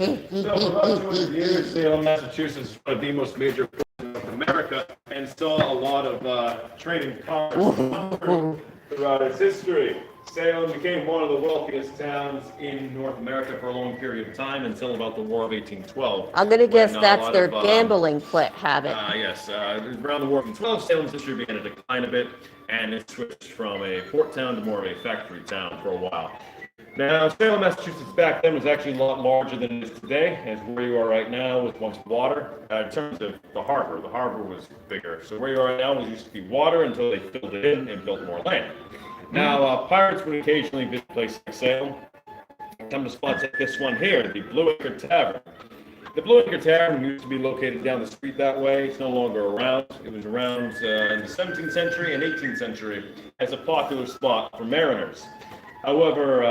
So for about 200 years, Salem, Massachusetts was one of the most major ports in North America and saw a lot of trade and commerce throughout its history. Salem became one of the wealthiest towns in North America for a long period of time until about the War of 1812. I'm going to guess when, that's a lot their of, gambling habit. Yes, around the War of 1812, Salem's history began to decline a bit, and it switched from a port town to more of a factory town for a while. Now, Salem, Massachusetts back then was actually a lot larger than it is today, as where you are right now was once water. In terms of the harbor was bigger. So where you are right now was used to be water until they filled it in and built more land. Now, pirates would occasionally visit places like Salem, come to spots like this one here, the Blue Acre Tavern. The Blue Acre Tavern used to be located down the street that way. It's no longer around. It was around in the 17th century and 18th century as a popular spot for mariners. However,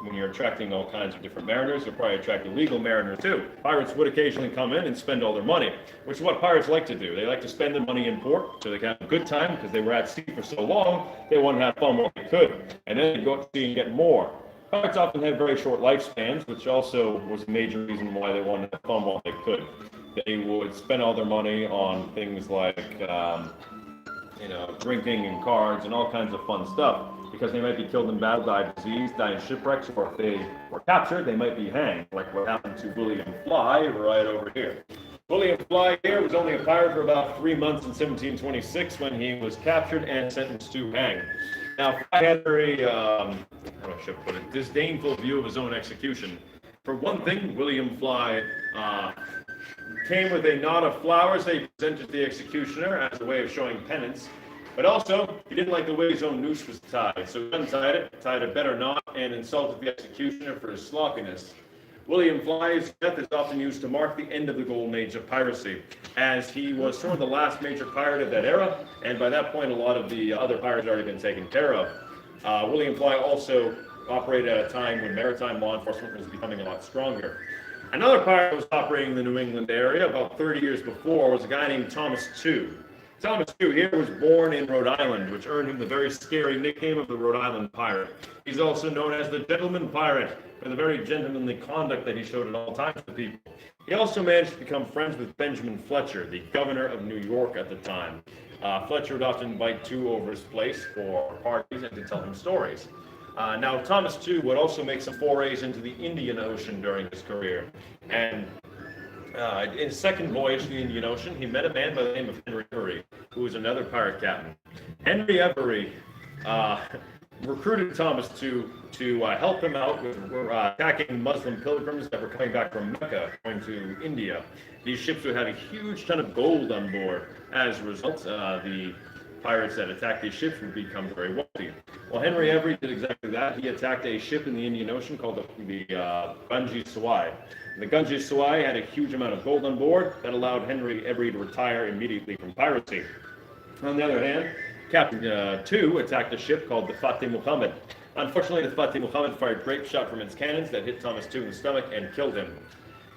when you're attracting all kinds of different mariners, you'll probably attract illegal mariners too. Pirates would occasionally come in and spend all their money, which is what pirates like to do. They like to spend their money in port so they can have a good time because they were at sea for so long, they wanted to have fun while they could. And then they'd go out to sea and get more. Pirates often had very short lifespans, which also was a major reason why they wanted to have fun while they could. They would spend all their money on things like, drinking and cards and all kinds of fun stuff, because they might be killed in battle, die of disease, die in shipwrecks, or if they were captured, they might be hanged, like what happened to William Fly right over here. William Fly here was only a pirate for about 3 months in 1726 when he was captured and sentenced to hang. Now, Fly had a very, disdainful view of his own execution. For one thing, William Fly came with a knot of flowers that he presented to the executioner as a way of showing penance. But also, he didn't like the way his own noose was tied, so he untied it, tied a better knot, and insulted the executioner for his sloppiness. William Fly's death is often used to mark the end of the golden age of piracy, as he was sort of the last major pirate of that era, and by that point, a lot of the other pirates had already been taken care of. William Fly also operated at a time when maritime law enforcement was becoming a lot stronger. Another pirate that was operating in the New England area about 30 years before was a guy named Thomas Tew. Thomas Tew here was born in Rhode Island, which earned him the very scary nickname of the Rhode Island Pirate. He's also known as the Gentleman Pirate for the very gentlemanly conduct that he showed at all times to people. He also managed to become friends with Benjamin Fletcher, the governor of New York at the time. Fletcher would often invite Tew over his place for parties and to tell him stories. Now, Thomas Tew would also make some forays into the Indian Ocean during his career. And in his second voyage to the Indian Ocean, he met a man by the name of Henry Every, who was another pirate captain. Henry Every recruited Thomas to help him out with attacking Muslim pilgrims that were coming back from Mecca, going to India. These ships would have a huge ton of gold on board. As a result, the pirates that attacked these ships would become very wealthy. Well, Henry Every did exactly that. He attacked a ship in the Indian Ocean called the Gunji Sawai. The Gunji Sawai had a huge amount of gold on board that allowed Henry Every to retire immediately from piracy. On the other hand, Captain Tew attacked a ship called the Fateh Muhammad. Unfortunately, the Fateh Muhammad fired grape shot from its cannons that hit Thomas Tew in the stomach and killed him.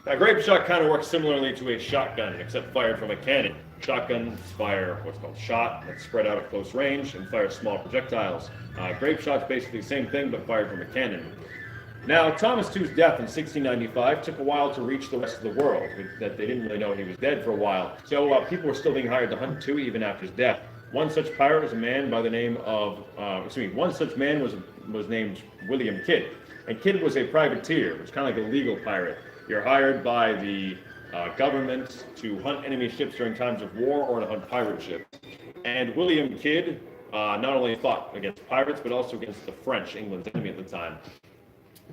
Now, grape shot kind of works similarly to a shotgun, except fired from a cannon. Shotguns fire what's called shot that's spread out at close range and fire small projectiles. Grape shot's basically the same thing, but fired from a cannon. Now, Thomas Tew's death in 1695 took a while to reach the rest of the world, that they didn't really know he was dead for a while. So people were still being hired to hunt Tew even after his death. One such pirate was a man by the name of, one such man was named William Kidd. And Kidd was a privateer, which is kind of like a legal pirate. You're hired by the government to hunt enemy ships during times of war or to hunt pirate ships. And William Kidd not only fought against pirates, but also against the French, England's enemy at the time.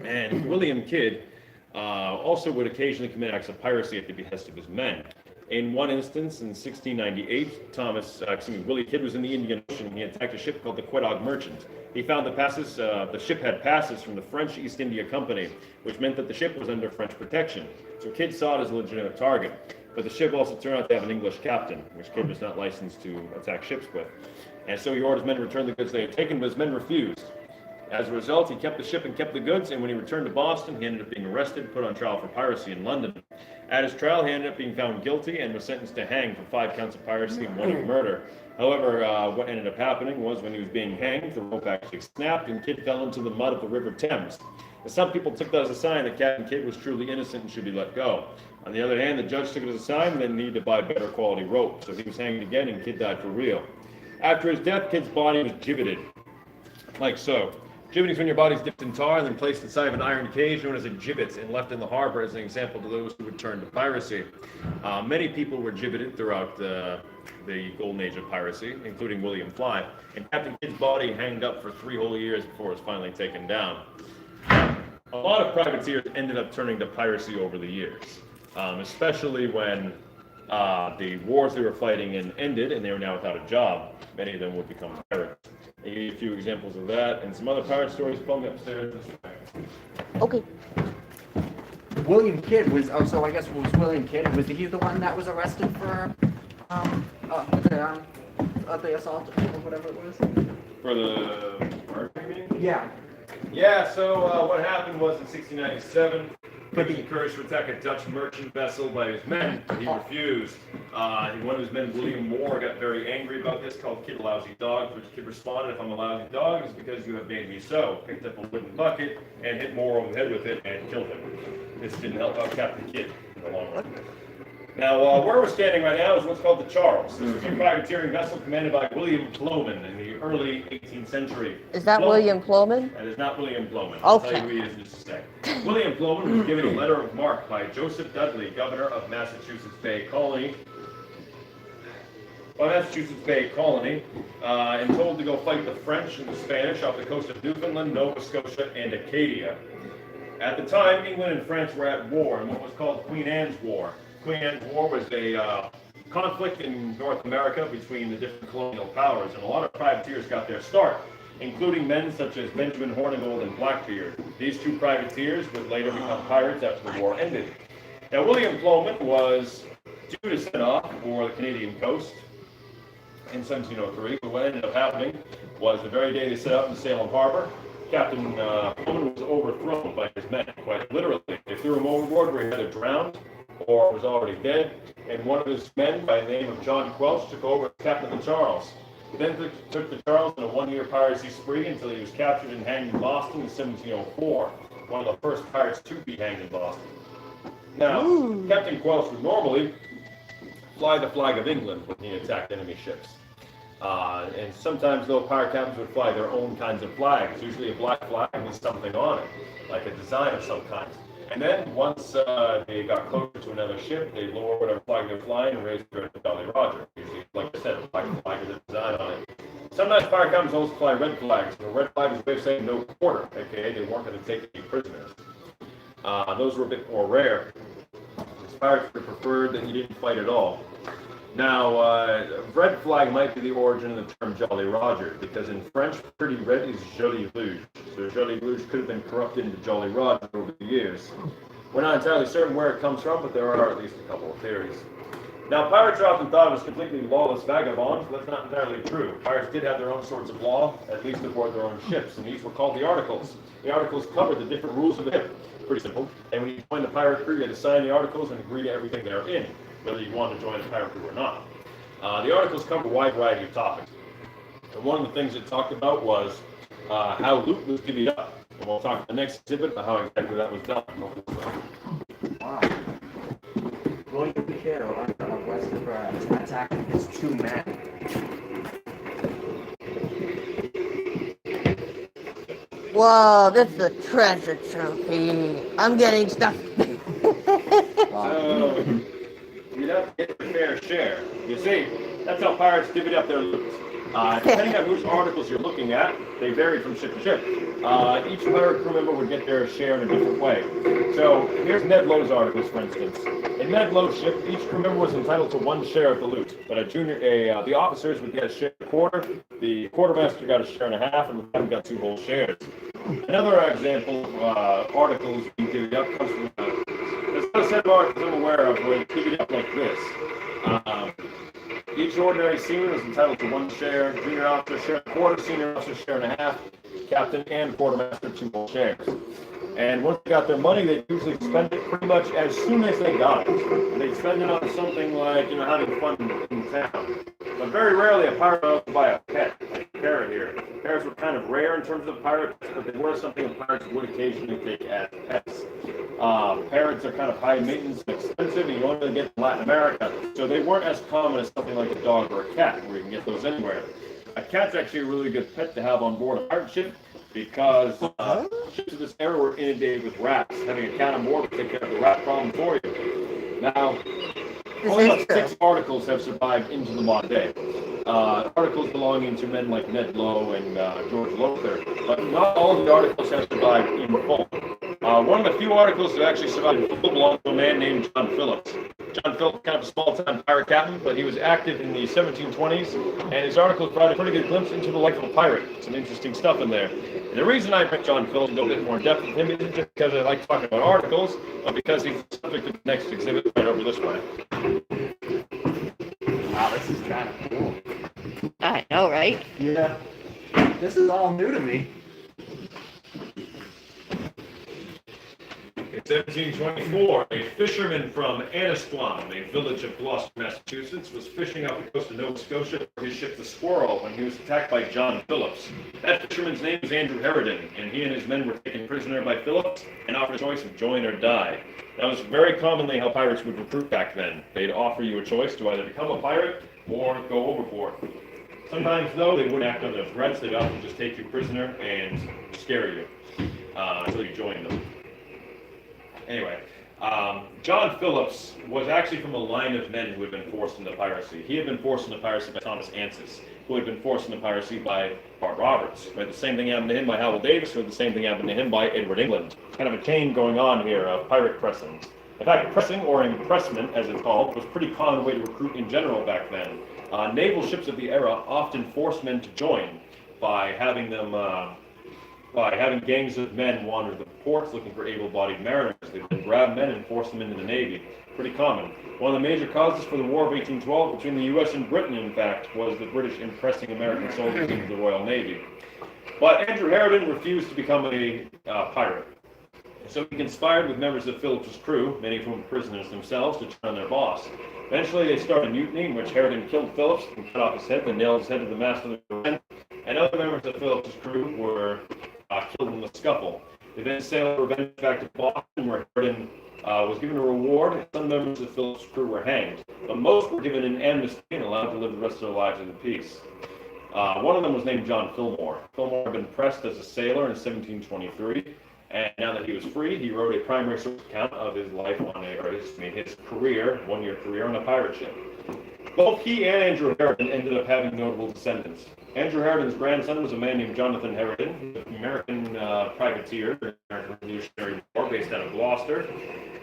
And William Kidd also would occasionally commit acts of piracy at the behest of his men. In one instance, in 1698, Willie Kidd was in the Indian Ocean and he attacked a ship called the Quedagh Merchant. He found the ship had passes from the French East India Company, which meant that the ship was under French protection. So Kidd saw it as a legitimate target. But the ship also turned out to have an English captain, which Kidd was not licensed to attack ships with. And so he ordered his men to return the goods they had taken, but his men refused. As a result, he kept the ship and kept the goods, and when he returned to Boston, he ended up being arrested, put on trial for piracy in London. At his trial, he ended up being found guilty and was sentenced to hang for 5 counts of piracy and 1 of murder. However, what ended up happening was when he was being hanged, the rope actually snapped, and Kidd fell into the mud of the River Thames. And some people took that as a sign that Captain Kidd was truly innocent and should be let go. On the other hand, the judge took it as a sign that he needed to buy better quality rope, so he was hanged again and Kidd died for real. After his death, Kidd's body was gibbeted, like so. Gibbeting is when your body's dipped in tar and then placed inside of an iron cage known as a gibbet and left in the harbor as an example to those who would turn to piracy. Many people were gibbeted throughout the golden age of piracy, including William Fly, and Captain Kidd's body hanged up for 3 whole years before it was finally taken down. A lot of privateers ended up turning to piracy over the years, especially when the wars they were fighting in ended and they were now without a job. Many of them would become pirates. I give you a few examples of that and some other pirate stories. Follow me upstairs. Okay. William Kidd was, oh, so I guess it was William Kidd. Was he the one that was arrested for the assault or whatever it was? For the murder, you mean? Yeah. Yeah, so what happened was in 1697, But he encouraged to attack a Dutch merchant vessel by his men, but he refused. One of his men, William Moore, got very angry about this, called Kidd a lousy dog, which Kidd responded, if I'm a lousy dog, it's because you have made me so. Picked up a wooden bucket and hit Moore over the head with it and killed him. This didn't help out Captain Kidd in the long run. Now, where we're standing right now is what's called the Charles. This was a privateering vessel commanded by William Ploman in the early 18th century. Is that William Ploman? That is not William Ploman. I'll tell Okay. you who he is in just a second. William Ploman was given a letter of marque by Joseph Dudley, governor of Massachusetts Bay Colony, and told to go fight the French and the Spanish off the coast of Newfoundland, Nova Scotia, and Acadia. At the time, England and France were at war in what was called Queen Anne's War. Queen Anne's War was a conflict in North America between the different colonial powers, and a lot of privateers got their start, including men such as Benjamin Hornigold and Blackbeard. These 2 privateers would later become pirates after the war ended. Now, William Ploman was due to set off for the Canadian coast in 1703, but what ended up happening was the very day they set out in Salem Harbor, Captain Ploman was overthrown by his men, quite literally. They threw him overboard where he either drowned or was already dead, and one of his men by the name of John Quelch took over as captain of the Charles. He then took the Charles on a 1-year piracy spree until he was captured and hanged in Boston in 1704, one of the first pirates to be hanged in Boston. Now, Captain Quelch would normally fly the flag of England when he attacked enemy ships. And sometimes, though, pirate captains would fly their own kinds of flags, usually a black flag with something on it, like a design of some kind. And then once they got closer to another ship, they'd lower whatever flag they're flying and raise it to Jolly Roger. Usually, like I said, a black flag with a design on it. Sometimes pirate captains also fly red flags. And a red flag is a way of saying no quarter, aka they weren't going to take any prisoners. Those were a bit more rare. As pirates would have preferred that you didn't fight at all. Now, red flag might be the origin of the term Jolly Roger, because in French, pretty red is Joli Rouge. So Joli Rouge could have been corrupted into Jolly Roger over the years. We're not entirely certain where it comes from, but there are at least a couple of theories. Now, pirates are often thought of as completely lawless vagabonds, but that's not entirely true. Pirates did have their own sorts of law, at least aboard their own ships, and these were called the Articles. The Articles covered the different rules of the ship. Pretty simple. And when you join the pirate crew, you had to sign the Articles and agree to everything they're in, whether you want to join the pirate crew or not. The Articles cover a wide variety of topics. And one of the things it talked about was how loot was divvied up. And we'll talk in the next exhibit about how exactly that was done. Wow. William Kidd arrested for attacking his 2 men. Whoa, this is a treasure trophy. I'm getting stuff. So, you'd have to get your fair share. You see, that's how pirates divvied up their loot. Depending on which articles you're looking at, they varied from ship to ship. Each pirate crew member would get their share in a different way. So here's Ned Lowe's articles, for instance. In Ned Lowe's ship, each crew member was entitled to 1 share of the loot, but the officers would get a share and a quarter, the quartermaster got a share and a half, and the captain got 2 whole shares. Another example of articles being divvied up comes from there's a set of articles I'm aware of where it's divvied up like this. Each ordinary seaman was entitled to 1 share, junior officer share a quarter, senior officer share and a half, captain and quartermaster 2 whole shares. And once they got their money, they'd usually spend it pretty much as soon as they got it. They'd spend it on something like, having fun in town. But very rarely a pirate would also buy a pet, like parrot here. Parrots were kind of rare in terms of pirates, but they were something that pirates would occasionally take as pets. Parrots are kind of high maintenance and expensive, and you only get in Latin America, so they weren't as common as something like a dog or a cat, where you can get those anywhere. A cat's actually a really good pet to have on board a pirate ship, because ships of this era were inundated with rats. Having a cat on board would take care of the rat problem for you. Now, only about 6 articles have survived into the modern day. Articles belonging to men like Ned Lowe and George Lowther, but not all of the articles have survived in full. One of the few articles that actually survived in full belonged to a man named John Phillips. John Phillips, kind of a small-time pirate captain, but he was active in the 1720s, and his articles provided a pretty good glimpse into the life of a pirate. Some interesting stuff in there. And the reason I picked John Phillips a little bit more depth with him isn't just because I like talking about articles, but because he's the subject of the next exhibit right over this way. Wow, this is kind of cool. I know, right? Yeah. This is all new to me. In 1724, a fisherman from Annisquam, a village of Gloucester, Massachusetts, was fishing off the coast of Nova Scotia for his ship the Squirrel when he was attacked by John Phillips. That fisherman's name was Andrew Harridan, and he and his men were taken prisoner by Phillips and offered a choice of join or die. That was very commonly how pirates would recruit back then. They'd offer you a choice to either become a pirate or go overboard. Sometimes, though, they wouldn't act under threats. They'd often just take you prisoner and scare you until you joined them. Anyway, John Phillips was actually from a line of men who had been forced into piracy. He had been forced into piracy by Thomas Ansis, who had been forced into piracy by Bart Roberts. Right? The same thing happened to him by Howell Davis, or the same thing happened to him by Edward England. Kind of a chain going on here of pirate pressing. In fact, pressing, or impressment as it's called, was a pretty common way to recruit in general back then. Naval ships of the era often forced men to join by having gangs of men wander the ports looking for able-bodied mariners. They would grab men and force them into the Navy. Pretty common. One of the major causes for the War of 1812 between the U.S. and Britain, in fact, was the British impressing American soldiers into the Royal Navy. But Andrew Harridan refused to become a pirate. So he conspired with members of Phillips's crew, many of whom were prisoners themselves, to turn on their boss. Eventually, they started a mutiny in which Harridan killed Phillips and cut off his head, then nailed his head to the mast of the men. And other members of Phillips's crew were killed in the scuffle. They then sailed revenge back to Boston, where Harridan was given a reward, and some members of Phillips' crew were hanged. But most were given an amnesty and allowed to live the rest of their lives in peace. One of them was named John Fillmore. Fillmore had been pressed as a sailor in 1723, and now that he was free, he wrote a primary source account of his life on his career, one-year career on a pirate ship. Both he and Andrew Harridan ended up having notable descendants. Andrew Harridan's grandson was a man named Jonathan Harridan, an American privateer in the American Revolutionary War based out of Gloucester.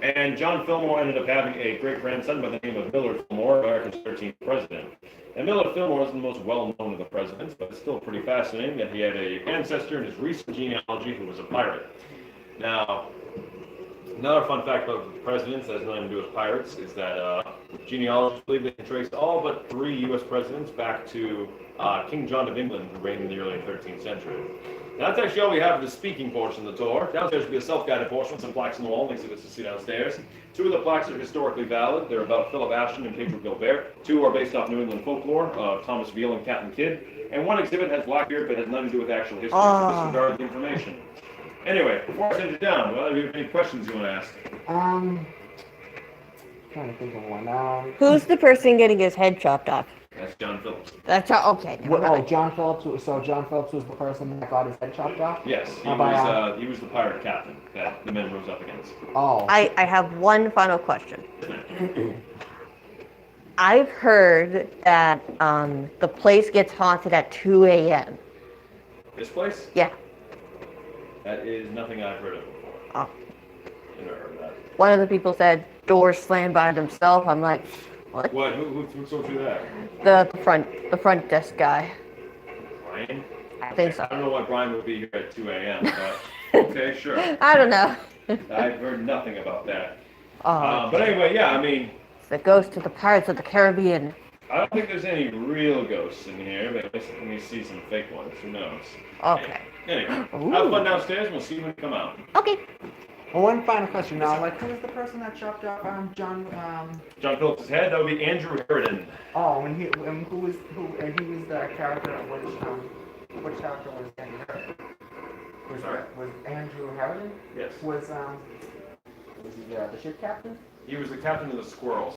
And John Fillmore ended up having a great-grandson by the name of Millard Fillmore, America's 13th president. And Millard Fillmore isn't the most well-known of the presidents, but it's still pretty fascinating that he had an ancestor in his recent genealogy who was a pirate. Now, another fun fact about the presidents that has nothing to do with pirates is that genealogists believe they can trace all but 3 U.S. presidents back to King John of England, who reigned in the early 13th century. Now, that's actually all we have for the speaking portion of the tour. Downstairs will be a self-guided portion with some plaques on the wall, exhibits to see downstairs. 2 of the plaques are historically valid. They're about Philip Ashton and Pedro Gilbert. 2 are based off New England folklore, Thomas Veal and Captain Kidd. And 1 exhibit has Blackbeard, but has nothing to do with actual history, so disregard the information. Anyway, before I send it down, do you have any questions you want to ask? Trying to think of one. Who's the person getting his head chopped off? That's John Phillips. That's okay. Never mind. John Phillips. So John Phillips was the person that got his head chopped off? Yes, he was the pirate captain that the men rose up against. Oh. I have one final question. I've heard that the place gets haunted at 2 a.m. This place? Yeah. That is nothing I've heard of before. Oh. I've never heard of that. One of the people said doors slammed by themselves. I'm like, what? What? Who told you that? The front desk guy. Brian? I think so. I don't know why Brian would be here at 2 a.m., but okay, sure. I don't know. I've heard nothing about that. Oh, But anyway, yeah, I mean, it's the ghost of the Pirates of the Caribbean. I don't think there's any real ghosts in here, but at least we see some fake ones. Who knows? Okay. Anyway, Ooh. have fun downstairs, and we'll see you when you come out. Okay. Well, one final question now. Who was the person that chopped off John? John Phillips' head, that would be Andrew Harridan. Oh, and he was the character of which Which doctor was Andrew Harrigan? Sorry? Was Andrew Harrigan? Yes. Was he the ship captain? He was the captain of the Squirrels.